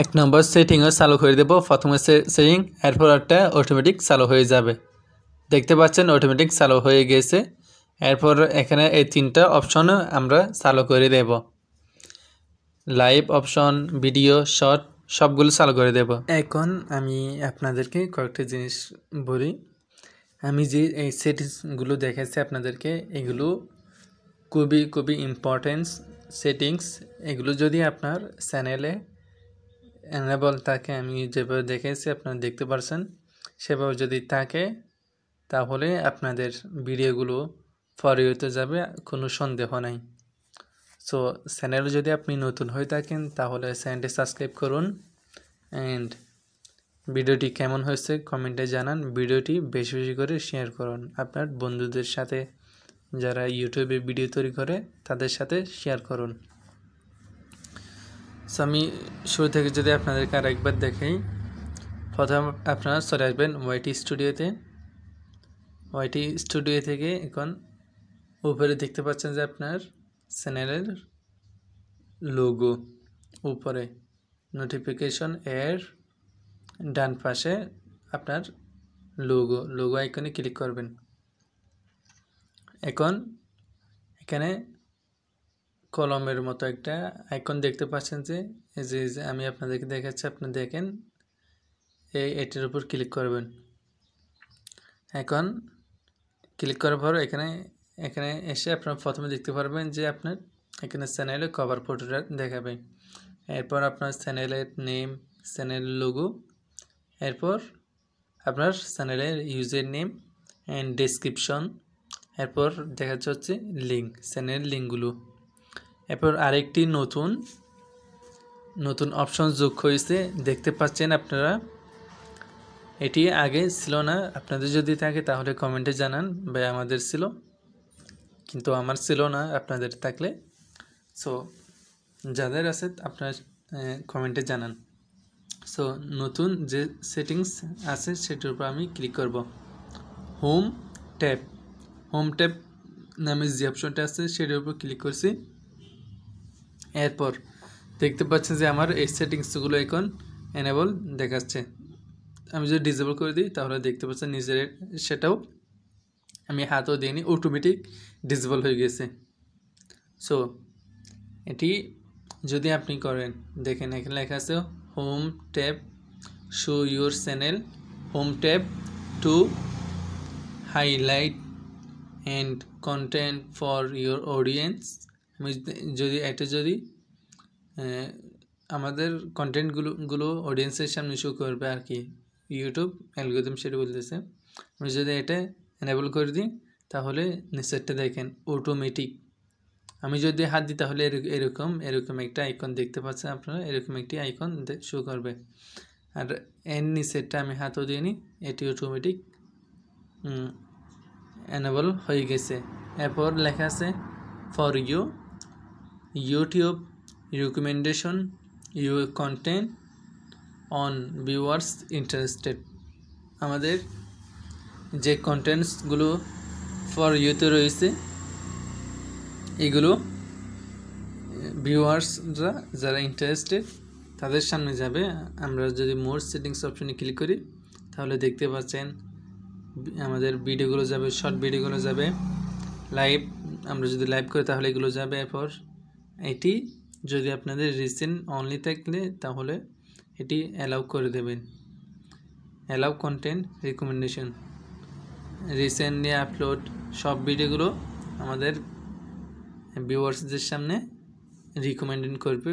এক নম্বর সেটিংও চালু করে দেব। প্রথমে সেটিং, এরপর একটা অটোমেটিক চালু হয়ে যাবে। দেখতে পাচ্ছেন অটোমেটিক চালু হয়ে গেছে। এরপর এখানে এই তিনটা অপশন আমরা চালু করে দেব। লাইভ অপশন, ভিডিও, শর্ট সবগুলো চালু করে দেব। এখন আমি আপনাদেরকে কয়েকটা জিনিস বলি। আমি যে এই সেটিংসগুলো দেখাচ্ছি আপনাদেরকে, এগুলো খুবই ইম্পর্টেন্ট সেটিংস। এগুলো যদি আপনার চ্যানেলে এনেবল থাকে, আমি যেভাবে দেখেছি আপনারা দেখতে পারছেন, সেভাবে যদি থাকে তাহলে আপনাদের ভিডিওগুলো ফরওয়ার্ড যাবে, কোনো সন্দেহ নাই। সো চ্যানেলে যদি আপনি নতুন হয়ে থাকেন তাহলে চ্যানেলটি সাবস্ক্রাইব করুন অ্যান্ড ভিডিওটি কেমন হয়েছে কমেন্টে জানান। ভিডিওটি বেশি বেশি করে শেয়ার করুন আপনার বন্ধুদের সাথে, যারা ইউটিউবে ভিডিও তৈরি করে তাদের সাথে শেয়ার করুন। সো আমি শুরু থেকে যদি আপনাদেরকে আরেকবার দেখাই, প্রথম আপনারা চলে আসবেন ওয়াইটি স্টুডিওতে। ওয়াইটি স্টুডিও থেকে এখন উপরে দেখতে পাচ্ছেন যে আপনার চ্যানেলের লোগো, উপরে নোটিফিকেশন এর ডান পাশে আপনার লোগো আইকনে ক্লিক করবেন। এখন এখানে কলমের মতো একটা আইকন দেখতে পাচ্ছেন যে আমি আপনাদেরকে দেখাচ্ছি, আপনি দেখেন, এটির উপর ক্লিক করবেন। এখন ক্লিক করার পর এখানে এসে আপনারা প্রথমে দেখতে পারবেন যে আপনার এখানে চ্যানেলের কভার ফটোটা দেখাবে। এরপর আপনার চ্যানেলের নেম, চ্যানেলের লোগো, এরপর আপনার চ্যানেলের ইউজার নেম অ্যান্ড ডেসক্রিপশন, এরপর দেখা যাচ্ছে লিঙ্ক, চ্যানেলের লিঙ্কগুলো। এরপর আরেকটি নতুন অপশন যোগ হয়েছে, দেখতে পাচ্ছেন আপনারা। এটি আগে ছিল না, আপনাদের যদি থাকে তাহলে কমেন্টে জানান ভাই আমাদের ছিল, কিন্তু আমার ছিল না, আপনাদের থাকলে। সো যাদের আছে আপনারা কমেন্টে জানান। সো নতুন যে সেটিংস আছে সেটার উপর আমি ক্লিক করব। হোম ট্যাব নামে যে অপশনটা আছে সেটার উপর ক্লিক করছি। এরপর দেখতে পাচ্ছেন যে আমার এই সেটিংসগুলো এখন এনেবল দেখাচ্ছে। আমি যদি ডিসেবল করে দিই তাহলে দেখতে পাচ্ছেন নিজের সেটাও আমি হাতও দিইনি, অটোমেটিক ডিসেবল হয়ে গেছে। সো এটি যদি আপনি করেন, দেখেন এখানে লেখা আছে home tab show your channel, home tab to highlight and content for your audience. আমি যদি আমাদের কন্টেন্টগুলো অডিয়েন্সের সামনে শো করবে আর কি, ইউটিউব অ্যালগরিদম সেটা বলতেছে। আমি যদি এটা এনেবল করে দিই তাহলে নিচেরটা দেখেন অটোমেটিক, আমি যদি হাত দিই তাহলে এরকম একটা আইকন দেখতে পাচ্ছেন আপনারা, এরকম একটি আইকন শো করবে। আর এর নিচেরটা আমি হাতও দিয়ে নিই, এটি অটোমেটিক এনেবল হয়ে গেছে। এরপর লেখা আছে for YouTube recommendation your content on viewers interested. আমাদের যে কন্টেন্টসগুলো ফর ইউতে রয়েছে এগুলো ভিউয়ার্সরা যারা ইন্টারেস্টেড তাদের সামনে যাবে। আমরা যদি মোর সেটিংস অপশনে ক্লিক করি তাহলে দেখতে পাচ্ছেন আমাদের ভিডিওগুলো যাবে, শর্ট ভিডিওগুলো যাবে, লাইভ আমরা যদি লাইভ করি তাহলে এগুলো যাবে। এরপর এটি যদি আপনাদের রিসেন্ট অনলি থাকলে তাহলে এটি অ্যালাউ করে দেবেন, allow content recommendation, recently upload সব ভিডিওগুলো আমাদের ভিউয়ার্সদের সামনে রিকমেন্ড করবে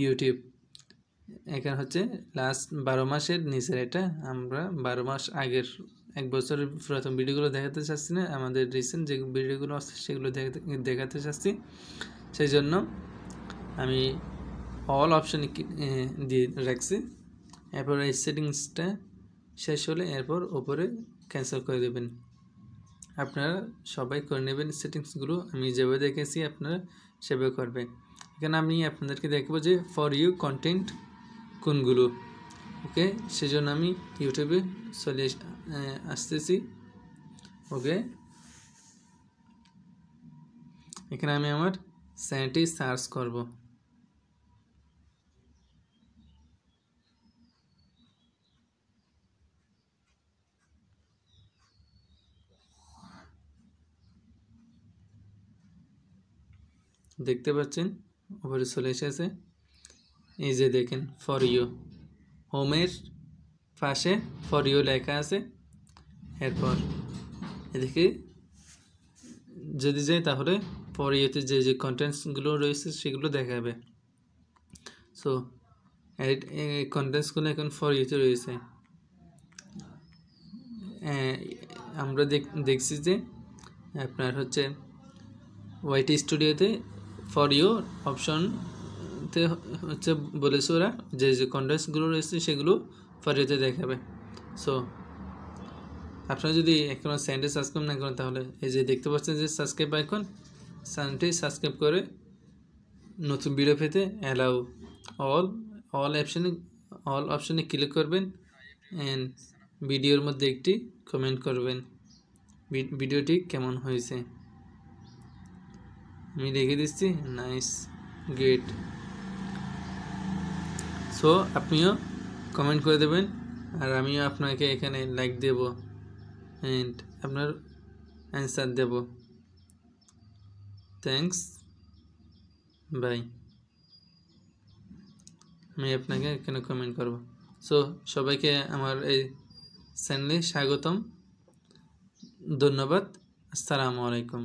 ইউটিউব। এখানে হচ্ছে লাস্ট 12 মাসের নিচের, এটা আমরা 12 মাস আগের 1 বছরের প্রথম ভিডিওগুলো দেখাতে চাচ্ছি না, আমাদের রিসেন্ট যে ভিডিওগুলো আছে সেগুলো দেখাতে চাচ্ছি। সেই জন্য আমি অল অপশন দিয়ে রাখছি। এরপর এই সেটিংসটা শেষ হলে এরপর ওপরে ক্যান্সেল করে দেবেন। আপনারা সবাই করে নেবেন সেটিংসগুলো, আমি যেভাবে দেখেছি আপনারা সেভাবে করবেন। এখানে আমি আপনাদেরকে দেখবো যে ফর ইউ কন্টেন্ট কোনগুলো। ওকে, সেজন্য আমি ইউটিউবে চলে আসতেছি। ওকে, এখানে আমি আমার চ্যানেলটি সার্চ করব। দেখতে পাচ্ছেন উপরে চলে এসেছে। এই যে দেখেন ফর ইউ, হোমের পাশে ফর ইউ লেখা আছে। এরপর এদিকে যদি যাই তাহলে ফর ইউতে যে যে কন্টেন্টসগুলো রয়েছে সেগুলো দেখাবে। সো এই কন্টেন্টসগুলো এখন ফর ইউতে রয়েছে। আমরা দেখছি যে আপনার হচ্ছে ওয়াইটি স্টুডিওতে ফর ইউ অপশনতে হচ্ছে বলেছে ওরা যে যে কন্টেন্টসগুলো রয়েছে সেগুলো ফর ইউতে দেখাবে। সো আপনারা যদি এখনও চ্যানেলটি সাবস্ক্রাইব না করেন তাহলে এই যে দেখতে পাচ্ছেন যে সাবস্ক্রাইব আইকন, চ্যানেলটি সাবস্ক্রাইব করে নতুন ভিডিও পেতে অ্যালাউ অল অপশনে ক্লিক করবেন অ্যান্ড ভিডিওর মধ্যে একটি কমেন্ট করবেন ভিডিওটি কেমন হয়েছে। আমি লিখে দিচ্ছি নাইস, গ্রেট। সো আপনিও কমেন্ট করে দেবেন আর আমিও আপনাকে এখানে লাইক দেব অ্যান্ড আপনার অ্যান্সার দেব। Thanks, bye. আমি আপনাকে এখানে কমেন্ট করব। সো সবাইকে আমার এই চ্যানেলে স্বাগতম, ধন্যবাদ, আসসালামু আলাইকুম।